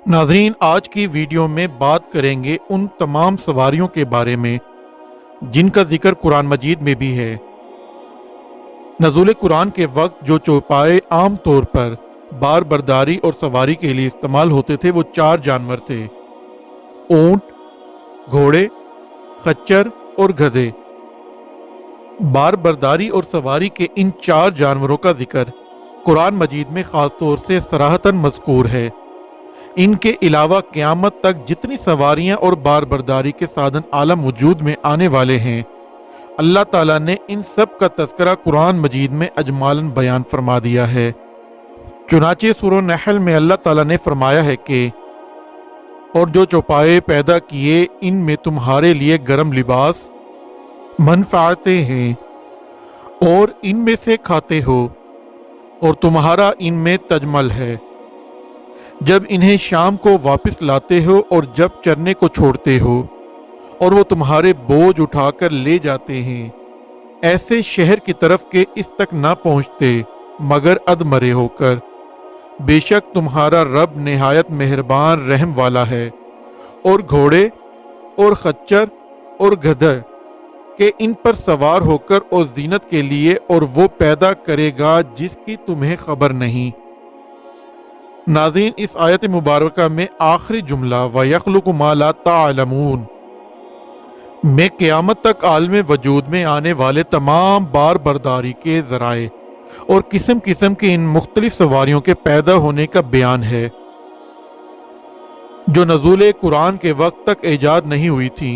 नाजरीन, आज की वीडियो में बात करेंगे उन तमाम सवारियों के बारे में जिनका जिक्र कुरान मजीद में भी है। नज़ुल कुरान के वक्त जो चौपाए आम तौर पर बार बर्दारी और सवारी के लिए इस्तेमाल होते थे वो 4 जानवर थे: ऊंट, घोड़े, खच्चर और गधे। बार बर्दारी और सवारी के इन 4 जानवरों का जिक्र कुरान मजीद में ख़ास तौर से सराहतन मज़कूर है। इनके अलावा क़यामत तक जितनी सवारियां और बार बर्दारी के साधन आलम वजूद में आने वाले हैं, अल्लाह ताला ने इन सब का तज़किरा कुरान मजीद में अजमालन बयान फरमा दिया है। चुनाचे सूरह नहल में अल्लाह ताला ने फरमाया है कि और जो चौपाए पैदा किए इनमें तुम्हारे लिए गर्म लिबास, मनफ़ाअतें हैं और इनमें से खाते हो और तुम्हारा इनमें तजमल है। जब इन्हें शाम को वापस लाते हो और जब चरने को छोड़ते हो और वो तुम्हारे बोझ उठाकर ले जाते हैं, ऐसे शहर की तरफ के इस तक ना पहुँचते मगर अधमरे होकर। बेशक तुम्हारा रब निहायत मेहरबान रहम वाला है। और घोड़े और खच्चर और गधा के इन पर सवार होकर और जीनत के लिए, और वो पैदा करेगा जिसकी तुम्हें खबर नहीं। नाज़रीन, इस आयत मुबारका में आखिरी जुमला व यख्लुकु मा ला ताअलमून में क़यामत तक आलम वजूद में आने वाले तमाम बार बर्दारी के ज़राए और किस्म किस्म की इन मुख्तलिफ सवारियों के पैदा होने का बयान है जो नज़ुल कुरान के वक्त तक ईजाद नहीं हुई थी।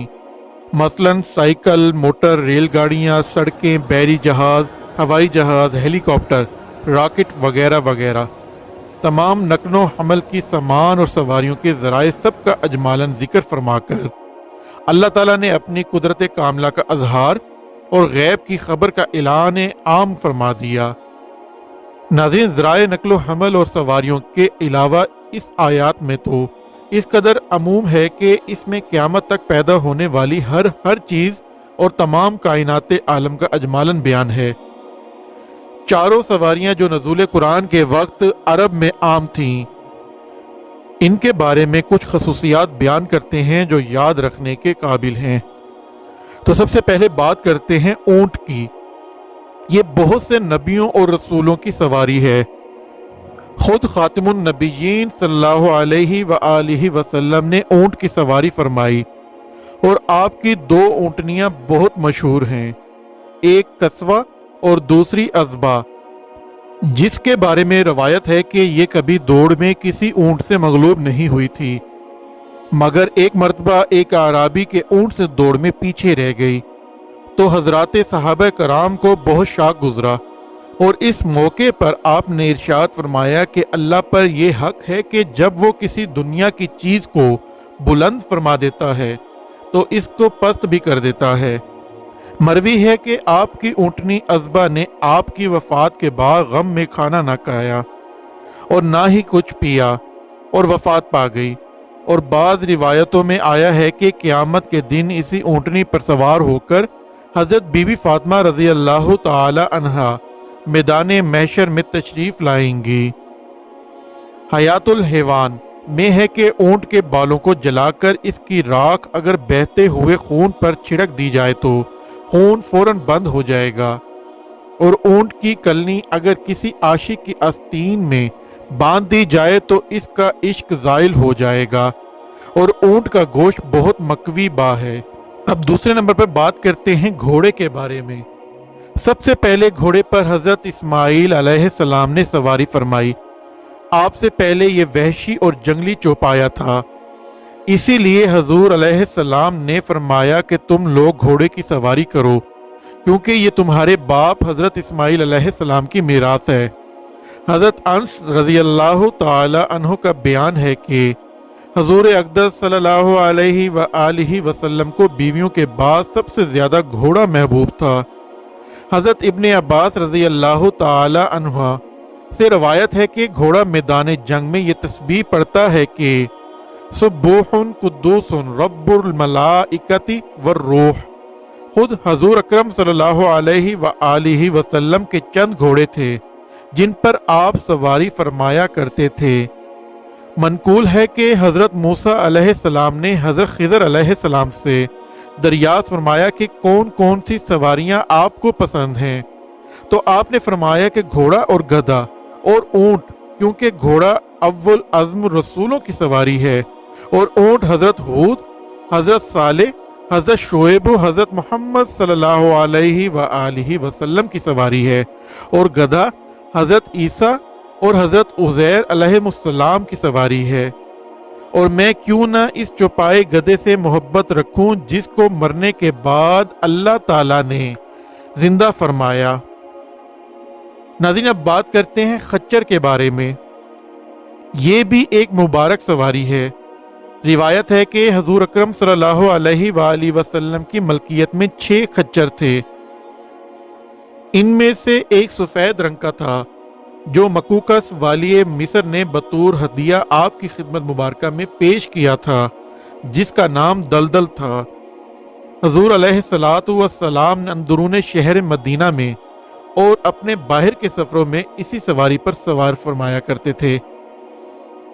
मसलन साइकिल, मोटर, रेलगाड़ियाँ, सड़कें, बहरी जहाज़, हवाई जहाज़, हेलीकॉप्टर, रॉकेट वगैरह वगैरह। तमाम नकलो हमल की सामान और सवारियों के ज़राए सब का अजमालन जिक्र फरमाकर अल्लाह ताला ने अपनी कुदरत कामला का अजहार और गैब की खबर का ऐलान आम फरमा दिया। नाज़रीन, ज़राए नकलो हमल और सवारियों के अलावा इस आयात में तो इस कदर अमूम है कि इसमें क़यामत तक पैदा होने वाली हर चीज़ और तमाम कायनात आलम का अजमालन बयान है। चारों सवारियां जो नज़ुल कुरान के वक्त अरब में आम थीं, इनके बारे में कुछ खसूसियात बयान करते हैं जो याद रखने के काबिल हैं। तो सबसे पहले बात करते हैं ऊंट की। ये बहुत से नबियों और रसूलों की सवारी है। खुद खातिमुन नबिय्यीन सल्लल्लाहु अलैहि व आलिहि वसल्लम ने ऊंट की सवारी फरमाई और आपकी 2 ऊंटनियां बहुत मशहूर हैं, एक कस्वा और दूसरी अज़बा, जिसके बारे में रवायत है कि ये कभी दौड़ में किसी ऊंट से मगलूब नहीं हुई थी, मगर एक मर्तबा एक आराबी के ऊंट से दौड़ में पीछे रह गई तो हजरात सहाबा कराम को बहुत शाक गुजरा और इस मौके पर आपने इरशाद फरमाया कि अल्लाह पर यह हक है कि जब वो किसी दुनिया की चीज़ को बुलंद फरमा देता है तो इसको पस्त भी कर देता है। मरवी है कि आपकी ऊँटनी अज़बा ने आपकी वफ़ात के बाद गम में खाना ना खाया और ना ही कुछ पिया और वफ़ात पा गई। और बाज़ रिवायतों में आया है कि क़यामत के दिन इसी ऊँटनी पर सवार होकर हज़रत बीबी फ़ातिमा रज़ी अल्लाह ताला अन्हा मैदान महशर में तशरीफ़ लाएंगी। हयातुल हैवान में है कि ऊँट के बालों को जलाकर इसकी राख अगर बहते हुए खून पर छिड़क दी जाए तो खून फौरन बंद हो जाएगा, और ऊंट की कलनी अगर किसी आशिक की आस्तीन में बांध दी जाए तो इसका इश्क ज़ाइल हो जाएगा, और ऊंट का गोश्त बहुत मकवी बा है। अब दूसरे नंबर पर बात करते हैं घोड़े के बारे में। सबसे पहले घोड़े पर हज़रत इस्माईल अलैहिस्सलाम ने सवारी फरमाई। आपसे पहले ये वहशी और जंगली चौपाया था, इसीलिए हजूर अलैहिस्सलाम ने फरमाया कि तुम लोग घोड़े की सवारी करो, क्योंकि ये तुम्हारे बाप हज़रत इस्माईल अलैहिस्सलाम की मीरास है। हज़रत अनस रज़ी अल्लाह ताला अन्हु का बयान है कि हजूर अक़दस सल्लल्लाहु अलैहि व आलिहि वसल्लम को बीवियों के बाद सबसे ज़्यादा घोड़ा महबूब था। हज़रत इब्ने अब्बास रज़ी अल्लाह ताला अन्हुमा से रवायत है कि घोड़ा मैदान जंग में ये तस्बीह पढ़ता है कि सुब्बूहुन कुद्दूसुन रब्बुल मलाइकति वर्रूह। खुद हजूर अकरम सल्लल्लाहु अलैहि व आलिहि वसल्लम के चंद घोड़े थे जिन पर आप सवारी फरमाया करते थे। منقول ہے کہ حضرت موسیٰ علیہ السلام نے حضرت خضر علیہ السلام سے دریافت فرمایا کہ کون کون سی سواریاں آپ کو پسند ہیں، تو آپ نے فرمایا کہ گھوڑا اور گدھا اور اونٹ، کیونکہ گھوڑا اول عزم رسولوں کی سواری ہے، اور اونٹ حضرت ہود، حضرت صالح، حضرت شعیب و حضرت محمد صلی اللہ علیہ وآلہ وسلم کی سواری ہے، اور گدھا حضرت عیسیٰ اور حضرت عزیر علیہ السلام کی سواری ہے۔ اور میں کیوں نہ اس چوپائے گدھے سے محبت رکھوں جس کو مرنے کے بعد اللہ تعالیٰ نے زندہ فرمایا۔ ناظرین، اب بات کرتے ہیں خچر کے بارے میں۔ یہ بھی ایک مبارک سواری ہے۔ روایت ہے کہ حضور اکرم صلی اللہ علیہ وآلہ وسلم کی ملکیت میں 6 خچر تھے۔ ان میں سے ایک سفید رنگ کا تھا جو مکوکس والی مصر نے بطور ہدیہ آپ کی خدمت مبارکہ میں پیش کیا تھا، جس کا نام دلدل تھا۔ حضور علیہ السلام نے اندرون شہر مدینہ میں اور اپنے باہر کے سفروں میں اسی سواری پر سوار فرمایا کرتے تھے۔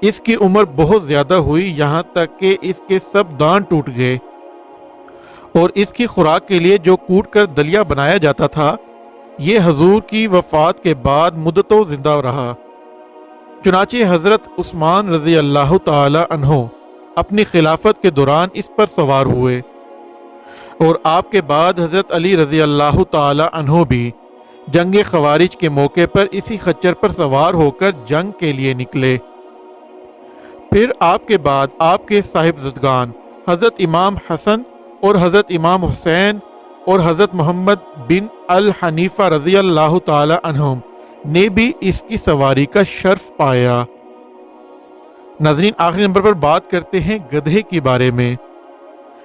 اس کی عمر بہت زیادہ ہوئی، یہاں تک کہ اس کے سب دانت ٹوٹ گئے، اور اس کی خوراک کے لیے جو کوٹ کر دلیا بنایا جاتا تھا، یہ حضور کی وفات کے بعد مدتوں زندہ رہا۔ چنانچہ حضرت عثمان رضی اللہ تعالی عنہ اپنی خلافت کے دوران اس پر سوار ہوئے، اور آپ کے بعد حضرت علی رضی اللہ تعالی عنہ بھی جنگ خوارج کے موقع پر اسی خچر پر سوار ہو کر جنگ کے لیے نکلے۔ پھر آپ کے بعد آپ کے صاحبزادگان حضرت امام حسن اور حضرت امام حسین اور حضرت محمد بن الحنیفہ رضی اللہ تعالی عنہم نے بھی اس کی سواری کا شرف پایا۔ ناظرین، آخری نمبر پر بات کرتے ہیں گدھے کے بارے میں۔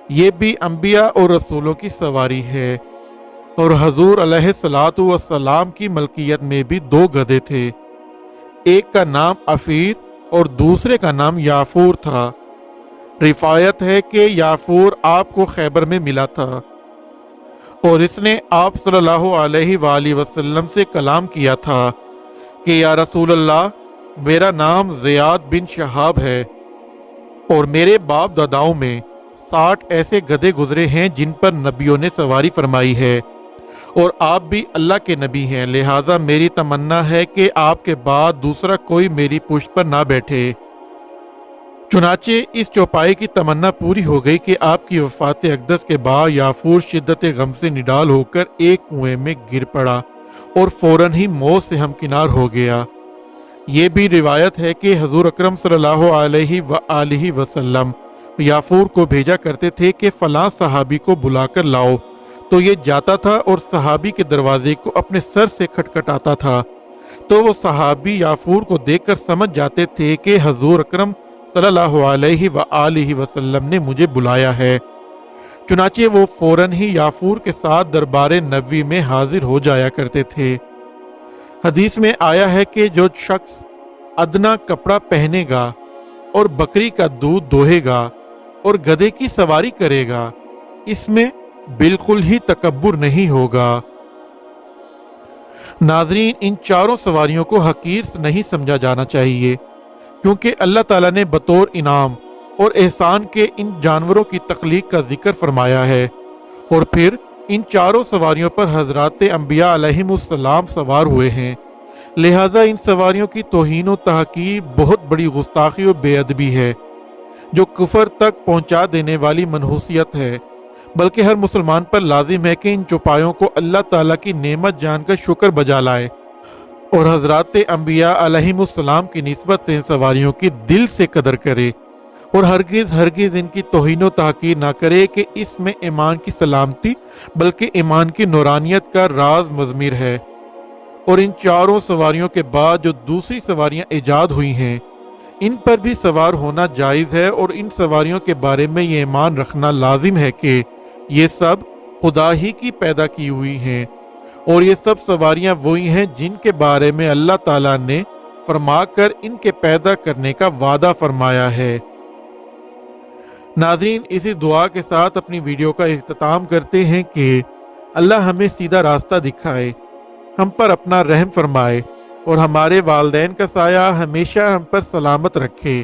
یہ بھی انبیاء اور رسولوں کی سواری ہے، اور حضور علیہ السلام کی ملکیت میں بھی 2 گدھے تھے۔ ایک کا نام عفیر اور دوسرے کا نام یافور تھا۔ روایت ہے کہ یافور آپ کو خیبر میں ملا تھا، اور اس نے آپ صلی اللہ علیہ وآلہ وسلم سے کلام کیا تھا کہ یا رسول اللہ، میرا نام زیاد بن شہاب ہے، اور میرے باپ داداؤں میں 60 ایسے گدھے گزرے ہیں جن پر نبیوں نے سواری فرمائی ہے، اور آپ بھی اللہ کے نبی ہیں، لہٰذا میری تمنا ہے کہ آپ کے بعد دوسرا کوئی میری پشت پر نہ بیٹھے۔ چنانچہ اس چوپائے کی تمنا پوری ہو گئی کہ آپ کی وفات اقدس کے بعد یافور شدت غم سے نڈال ہو کر ایک کنویں میں گر پڑا اور فوراً ہی موت سے ہمکنار ہو گیا۔ یہ بھی روایت ہے کہ حضور اکرم صلی اللہ علیہ وآلہ وسلم یافور کو بھیجا کرتے تھے کہ فلاں صحابی کو بلا کر لاؤ، تو یہ جاتا تھا اور صحابی کے دروازے کو اپنے سر سے کھٹکھٹاتا تھا، تو وہ صحابی یافور کو دیکھ کر سمجھ جاتے تھے کہ حضور اکرم صلی اللہ علیہ وآلہ وسلم نے مجھے بلایا ہے۔ چنانچہ وہ فوراً ہی یافور کے ساتھ دربار نبوی میں حاضر ہو جایا کرتے تھے۔ حدیث میں آیا ہے کہ جو شخص ادنا کپڑا پہنے گا اور بکری کا دودھ دوہے گا اور گدھے کی سواری کرے گا، اس میں بالکل ہی تکبر نہیں ہوگا۔ ناظرین، ان چاروں سواریوں کو حقیر نہیں سمجھا جانا چاہیے، کیونکہ اللہ تعالیٰ نے بطور انعام اور احسان کے ان جانوروں کی تخلیق کا ذکر فرمایا ہے، اور پھر ان چاروں سواریوں پر حضرات انبیاء علیہم السلام سوار ہوئے ہیں، لہٰذا ان سواریوں کی توہین و تحقیر بہت بڑی گستاخی و بے ادبی ہے، جو کفر تک پہنچا دینے والی منحوسیت ہے۔ بلکہ ہر مسلمان پر لازم ہے کہ ان چوپایوں کو اللہ تعالیٰ کی نعمت جان کر شکر بجا لائے، اور حضرات انبیاء علیہم السلام کی نسبت سے ان سواریوں کی دل سے قدر کرے، اور ہرگز ان کی توہین و تحقیر نہ کرے کہ اس میں ایمان کی سلامتی بلکہ ایمان کی نورانیت کا راز مضمر ہے۔ اور ان چاروں سواریوں کے بعد جو دوسری سواریاں ایجاد ہوئی ہیں، ان پر بھی سوار ہونا جائز ہے، اور ان سواریوں کے بارے میں یہ ایمان رکھنا لازم ہے کہ یہ سب خدا ہی کی پیدا کی ہوئی ہیں، اور یہ سب سواریاں وہی ہیں جن کے بارے میں اللہ تعالیٰ نے فرما کر ان کے پیدا کرنے کا وعدہ فرمایا ہے۔ ناظرین، اسی دعا کے ساتھ اپنی ویڈیو کا اختتام کرتے ہیں کہ اللہ ہمیں سیدھا راستہ دکھائے، ہم پر اپنا رحم فرمائے، اور ہمارے والدین کا سایہ ہمیشہ ہم پر سلامت رکھے۔